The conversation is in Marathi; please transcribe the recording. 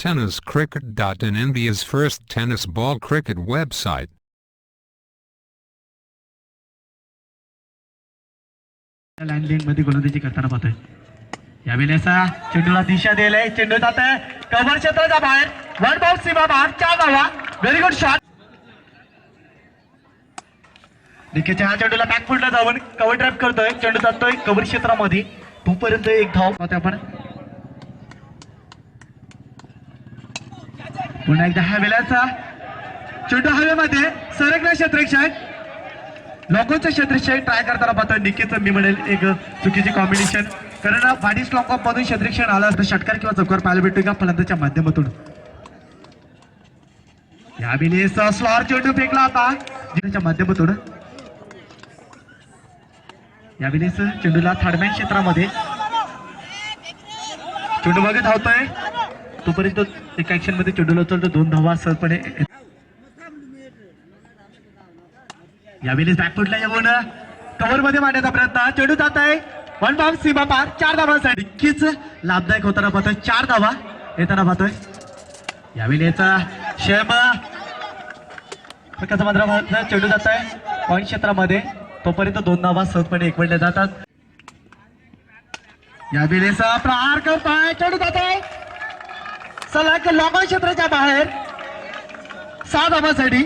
TennisCricket.in, India's first tennis ball cricket website. Landline मध्ये गोलंदाजी करताना पाहतोय. यावेळेस चेंडूला दिशा दिली, चेंडू जाते कव्हर क्षेत्राच्या बाहेर, वन बाउंड सीमा बाहेर, 4 धावा. Very good shot. निकेच्या हा चेंडूला बॅकफुटला जाऊन कव्हर ट्रॅप करतोय, चेंडू जातोय कव्हर क्षेत्रामध्ये, तोपर्यंत एक धाव पाहतोय आपण. पुन्हा एकदा ह्या वेळेचा चेंडू हवेमध्ये सरकला क्षेत्ररक्षक, लॉकोचं क्षेत्ररक्षक ट्राय करताना पाहतोय. निकेचं मी म्हणेल एक चुकीची कॉम्बिनेशन, कारण बाडी स्लॉक ऑफ मधून क्षेत्ररक्षण आला तर षटकार किंवा चौकार पाहायला भेटतो का फलंदाच्या माध्यमातून. यावेळेस स्लॉर चेंडू फेकला होता जिच्या माध्यमातून. यावेळेस चेंडूला थर्डमॅन क्षेत्रामध्ये चेंडू बघत धावतोय, तोपर्यंत एका ऍक्शन मध्ये चेंडूला उचलतो, 2 धावा सहजपणे. यावेळेस बॅकफुटला येऊन कव्हर मध्ये मारण्याचा प्रयत्न, चेंडू जात आहे वन बाउंड सीमा पार, 4 धावांसाठी. नक्कीच लाभदायक होताना पाहतोय, 4 धावा येताना पाहतोय. यावेळेस शेम मात्र चेंडू जात आहे पॉईंट क्षेत्रामध्ये, तोपर्यंत 2 धावा सहजपणे एकवटल्या जातात. यावेळेस प्रहार करताय, चेंडू जात आहे सलग लॉंग क्षेत्राच्या बाहेर, 6 धावांसाठी.